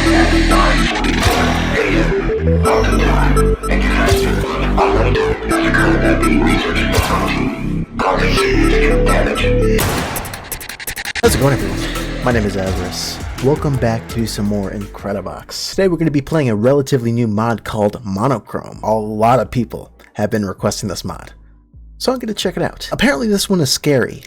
How's it going, everyone? My name is Azarus. Welcome back to some more Incredibox. Today we're going to be playing a relatively new mod called Monochrome. A lot of people have been requesting this mod, so I'm going to check it out. Apparently this one is scary.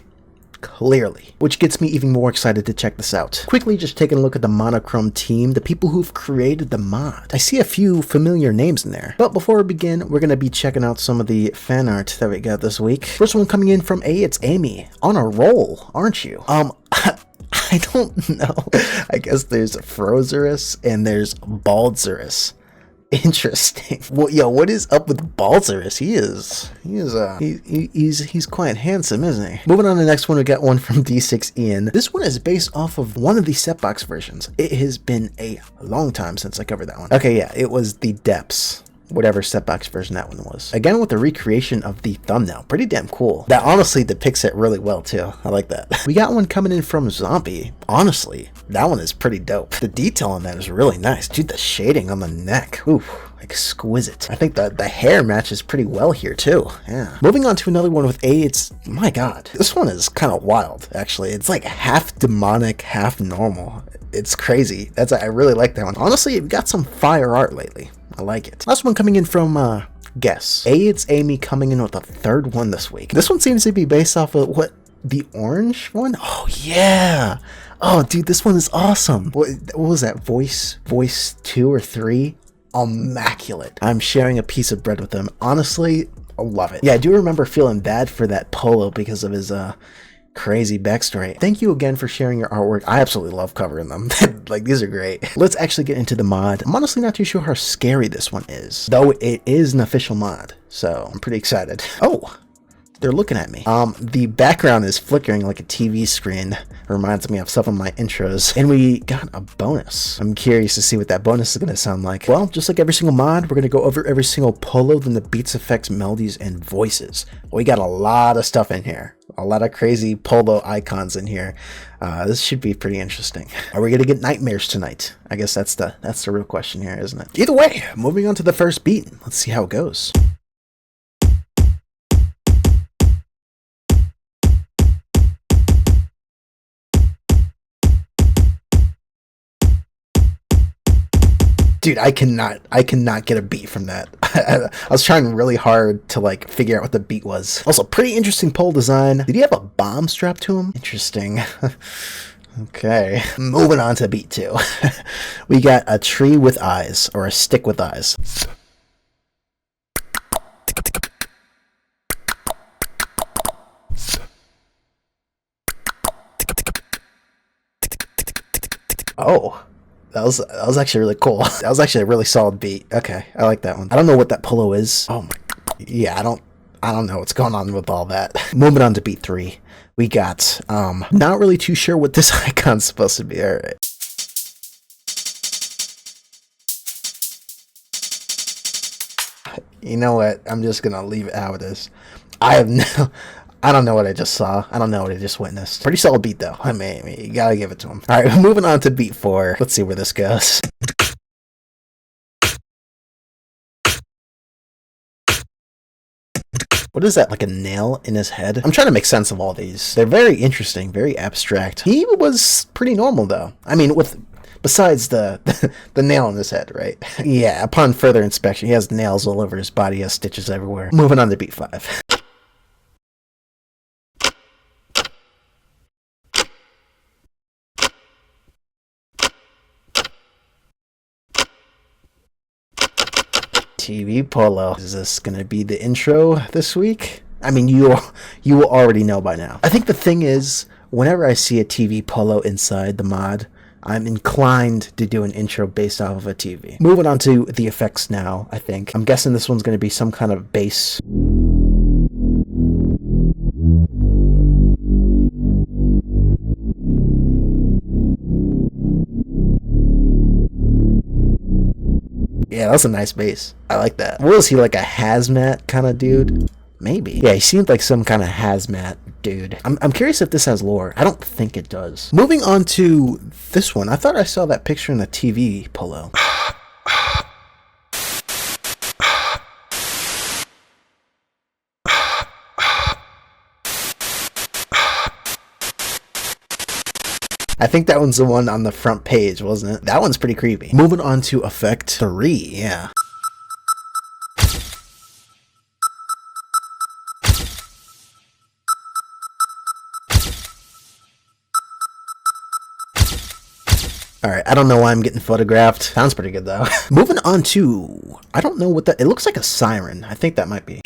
Clearly. Which gets me even more excited to check this out. Quickly just taking a look at the Monochrome team, the people who've created the mod. I see a few familiar names in there. But before we begin, we're going to be checking out some of the fan art that we got this week. First one coming in from It's Amy. On a roll, aren't you? I don't know. I guess there's Frozerus and there's Baldzarus. Interesting. Well, yo, what is up with Baldzarus? He's quite handsome, isn't he? Moving on to the next one, we got one from D6 Ian. This one is based off of one of the setbox versions. It has been a long time since I covered that one. Okay, yeah, it was the Depths. Whatever setbox version that one was. Again, with the recreation of the thumbnail. Pretty damn cool. That honestly depicts it really well, too. I like that. We got one coming in from Zombie. Honestly, that one is pretty dope. The detail on that is really nice. Dude, the shading on the neck. Oof. Exquisite. I think the hair matches pretty well here, too. Yeah. Moving on to another one with it's... My god. This one is kind of wild, actually. It's like half demonic, half normal. It's crazy. I really like that one. Honestly, it got some fire art lately. I like it. Last one coming in from, Guess. It's Amy coming in with a third one this week. This one seems to be based off of, the orange one? Oh, yeah! Oh, dude, this one is awesome. What was that? Voice 2 or 3? Immaculate. I'm sharing a piece of bread with them. Honestly, I love it. Yeah, I do remember feeling bad for that Polo because of his, crazy backstory. Thank you again for sharing your artwork. I absolutely love covering them. Like, these are great. Let's actually get into the mod. I'm honestly not too sure how scary this one is, though it is an official mod, so I'm pretty excited. Oh, they're looking at me. The background is flickering like a TV screen. It reminds me of some of my intros. And we got a bonus. I'm curious to see what that bonus is going to sound like. Well, just like every single mod, we're going to go over every single Polo, then the beats, effects, melodies, and voices. We got a lot of stuff in here. A lot of crazy Polo icons in here. This should be pretty interesting. Are we going to get nightmares tonight? I guess that's the real question here, isn't it? Either way, moving on to the first beat. Let's see how it goes. Dude, I cannot get a beat from that. I was trying really hard to like figure out what the beat was. Also, pretty interesting pole design. Did he have a bomb strapped to him? Interesting. Okay, moving on to beat 2. We got a tree with eyes, or a stick with eyes. Oh. That was actually really cool. That was actually a really solid beat. Okay, I like that one. I don't know what that Polo is. Oh my, yeah, I don't know what's going on with all that. Moving on to beat 3, we got not really too sure what this icon's supposed to be. All right. You know what? I'm just gonna leave it how it is. I don't know what I just saw. I don't know what I just witnessed. Pretty solid beat, though. I mean, you gotta give it to him. All right, moving on to beat 4. Let's see where this goes. What is that, like a nail in his head? I'm trying to make sense of all these. They're very interesting, very abstract. He was pretty normal, though. I mean, besides the nail in his head, right? Yeah, upon further inspection, he has nails all over his body, he has stitches everywhere. Moving on to beat 5. TV Polo. Is this gonna be the intro this week? I mean, you will already know by now. I think the thing is, whenever I see a TV Polo inside the mod, I'm inclined to do an intro based off of a TV. Moving on to the effects now, I think. I'm guessing this one's gonna be some kind of bass. Yeah, that's a nice bass. I like that. What was he, like a hazmat kind of dude? Maybe. Yeah, he seemed like some kind of hazmat dude. I'm curious if this has lore. I don't think it does. Moving on to this one. I thought I saw that picture in the TV polo. I think that one's the one on the front page, wasn't it? That one's pretty creepy. Moving on to effect 3, yeah. Alright, I don't know why I'm getting photographed. Sounds pretty good though. Moving on to, I don't know what that, it looks like a siren. I think that might be.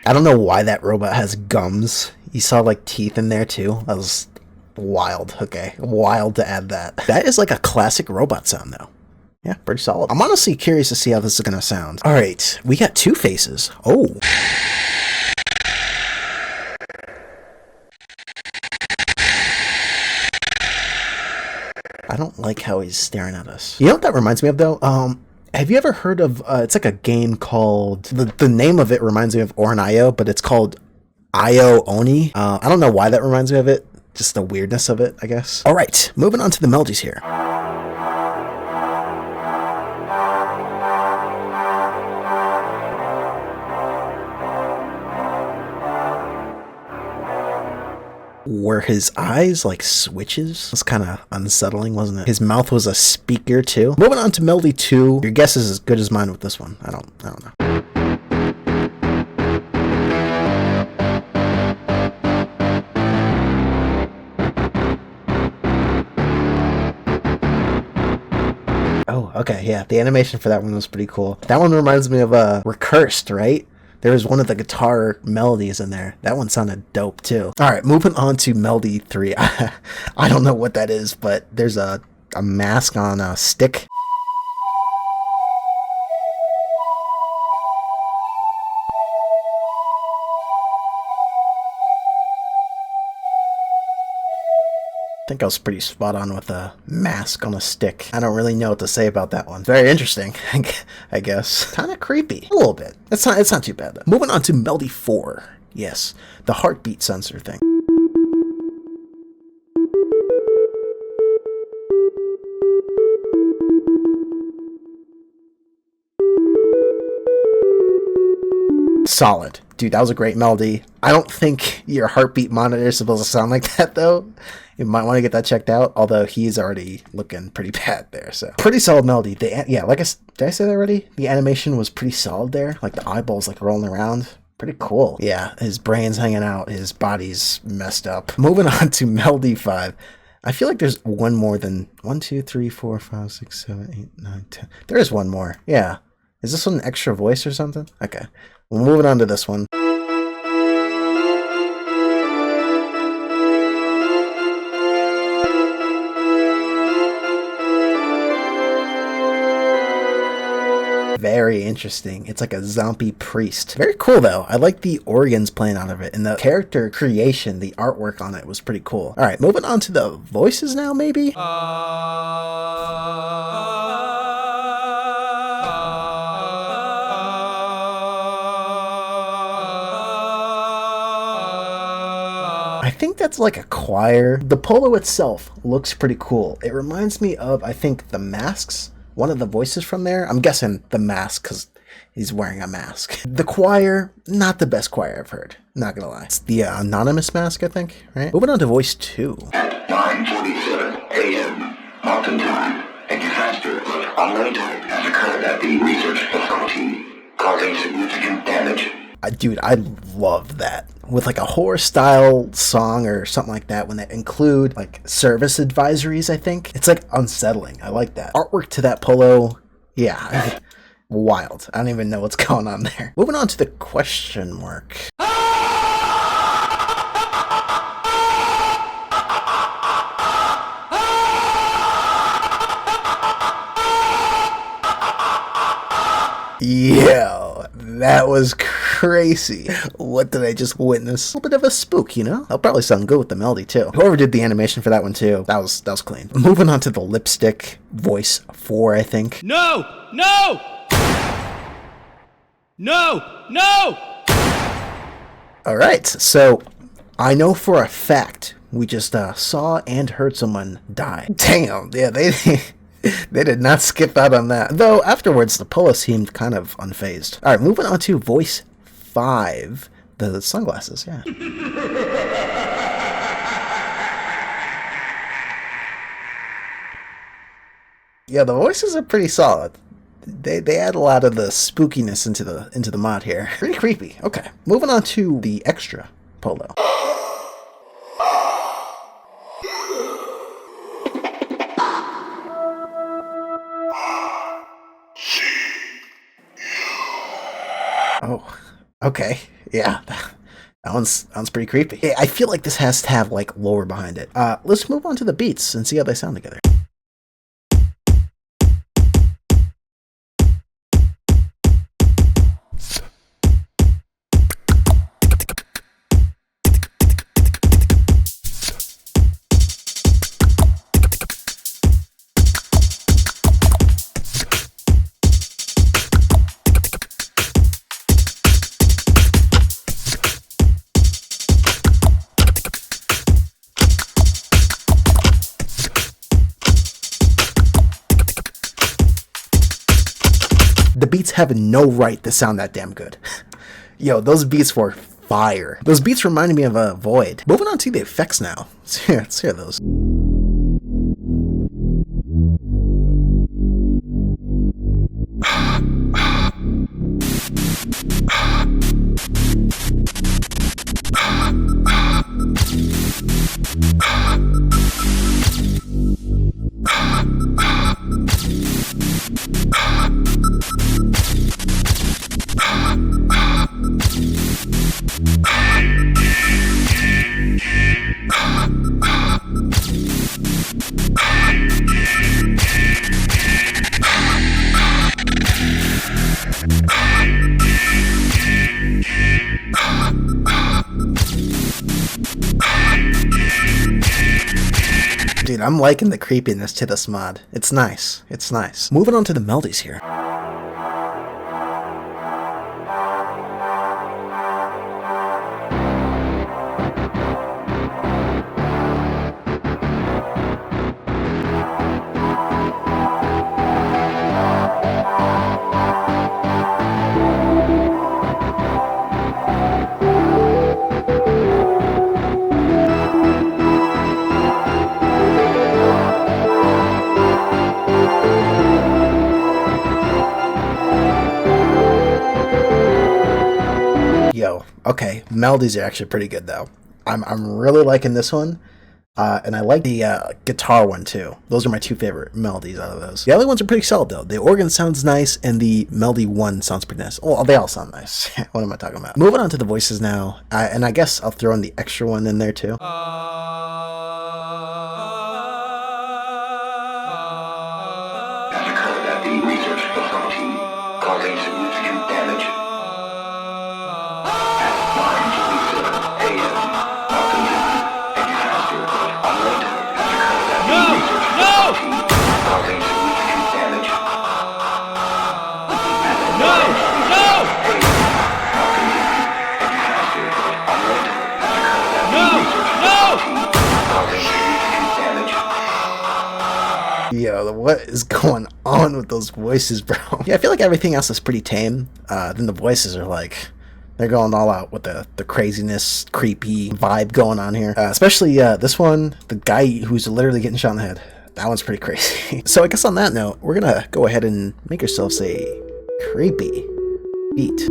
I don't know why that robot has gums. You saw like teeth in there too. That was wild. Okay, wild to add that. That is like a classic robot sound though. Yeah, pretty solid. I'm honestly curious to see how this is gonna sound. Alright, we got 2 faces. Oh. I don't like how he's staring at us. You know what that reminds me of though? Have you ever heard of, it's like a game called, the name of it reminds me of Orn.io, but it's called Io Oni. I don't know why that reminds me of it, just the weirdness of it, I guess. Alright, moving on to the melodies here. Were his eyes like switches? It's kind of unsettling, wasn't it? His mouth was a speaker too. Moving on to melody 2. Your guess is as good as mine with this one. I don't know. Oh, okay, yeah. The animation for that one was pretty cool. That one reminds me of Recursed, right? There was one of the guitar melodies in there. That one sounded dope too. Alright, moving on to melody 3. I don't know what that is, but there's a mask on a stick. I think I was pretty spot on with a mask on a stick. I don't really know what to say about that one. Very interesting, I guess. Kind of creepy. A little bit. It's not too bad though. Moving on to melody 4. Yes, the heartbeat sensor thing. Solid. Dude, that was a great melody. I don't think your heartbeat monitor is supposed to sound like that though. You might want to get that checked out, although he's already looking pretty bad there, so. Pretty solid melody. Yeah, like did I say that already? The animation was pretty solid there. Like the eyeballs like rolling around. Pretty cool. Yeah, his brain's hanging out, his body's messed up. Moving on to melody 5. I feel like there's one more than 1, 2, 3, 4, 5, 6, 7, 8, 9, 10. There is one more. Yeah. Is this one an extra voice or something? Okay. Well, moving on to this one. Very interesting. It's like a zombie priest. Very cool though. I like the organs playing out of it, and the character creation, the artwork on it was pretty cool. All right, moving on to the voices now, maybe? I think that's like a choir. The polo itself looks pretty cool. It reminds me of, I think, The Masks. One of the voices from there. I'm guessing The Mask because he's wearing a mask. The choir, not the best choir I've heard. Not gonna lie. It's the Anonymous Mask, I think, right? Moving on to voice 2. At 9:47 a.m. Mountain Time, a disaster of unknown type has occurred at the research facility, causing significant damage. Dude, I love that. With like a horror style song or something like that, when they include like service advisories, I think. It's like unsettling. I like that. Artwork to that polo, yeah, wild. I don't even know what's going on there. Moving on to the question mark. Yo, that was crazy. What did I just witness? A little bit of a spook, you know? That'll probably sound good with the melody too. Whoever did the animation for that one too, that was clean. Moving on to the lipstick, voice 4, I think. No! No! No! No! All right, so I know for a fact we just saw and heard someone die. Damn, yeah, they they did not skip out on that. Though afterwards, the polo seemed kind of unfazed. All right, moving on to voice 5, the sunglasses. Yeah. Yeah, the voices are pretty solid. They add a lot of the spookiness into the mod here. Pretty creepy. Okay, moving on to the extra polo. Oh, okay. Yeah, that sounds pretty creepy. Hey, I feel like this has to have like lore behind it. Let's move on to the beats and see how they sound together. The beats have no right to sound that damn good. Yo, those beats were fire. Those beats reminded me of a Void. Moving on to the effects now. Let's hear those. Dude, I'm liking the creepiness to this mod. It's nice. It's nice. Moving on to the melodies here. Yo, okay, melodies are actually pretty good though. I'm really liking this one, and I like the guitar one too. Those are my two favorite melodies out of those. The other ones are pretty solid though. The organ sounds nice, and the melody one sounds pretty nice. Oh, they all sound nice. What am I talking about? Moving on to the voices now, and I guess I'll throw in the extra one in there too. Has occurred at the research facility, causing significant damage. At 9:27 a.m. Mountain Time, a disaster unlater has occurred at the research facility, causing significant damage. At 9:27 a.m. Mountain Time, a disaster unlater has occurred at the research facility, causing significant damage. Yo, what is going on with those voices, bro? Yeah, I feel like everything else is pretty tame. Then the voices are like, they're going all out with the craziness, creepy vibe going on here. Especially this one, the guy who's literally getting shot in the head. That one's pretty crazy. So I guess on that note, we're gonna go ahead and make ourselves a creepy beat.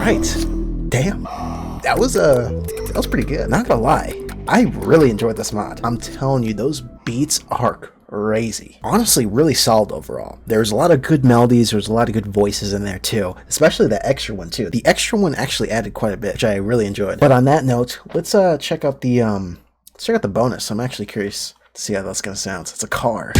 right. Damn. That was pretty good. Not gonna lie. I really enjoyed this mod. I'm telling you, those beats are crazy. Honestly, really solid overall. There's a lot of good melodies. There's a lot of good voices in there too, especially the extra one too. The extra one actually added quite a bit, which I really enjoyed. But on that note, let's check out the bonus. I'm actually curious to see how that's gonna sound. It's a car.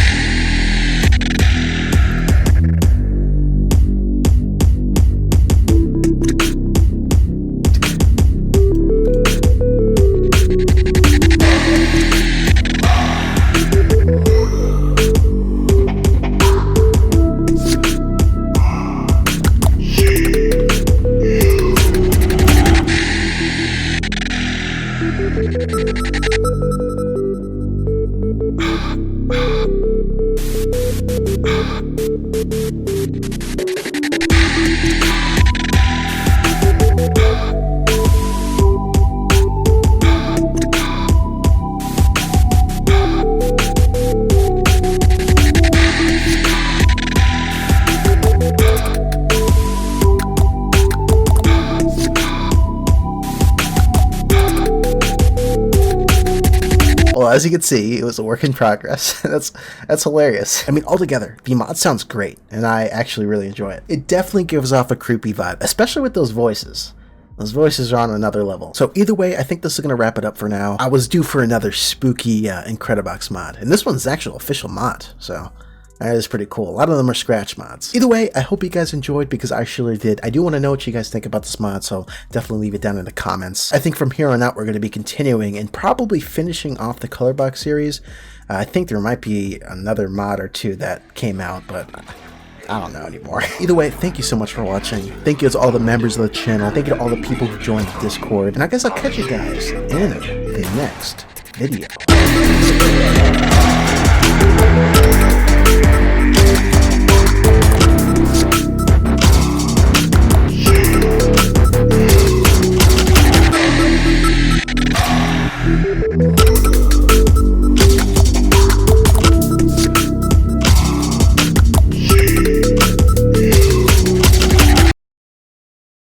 Well, as you can see, it was a work in progress. That's hilarious. I mean, altogether, the mod sounds great, and I actually really enjoy it. It definitely gives off a creepy vibe, especially with those voices. Those voices are on another level. So either way, I think this is going to wrap it up for now. I was due for another spooky Incredibox mod, and this one's the actual official mod, so that is pretty cool. A lot of them are scratch mods. Either way, I hope you guys enjoyed because I surely did. I do want to know what you guys think about this mod, so definitely leave it down in the comments. I think from here on out, we're going to be continuing and probably finishing off the Color Box series. I think there might be another mod or two that came out, but I don't know anymore. Either way, thank you so much for watching. Thank you to all the members of the channel. Thank you to all the people who joined the Discord. And I guess I'll catch you guys in the next video.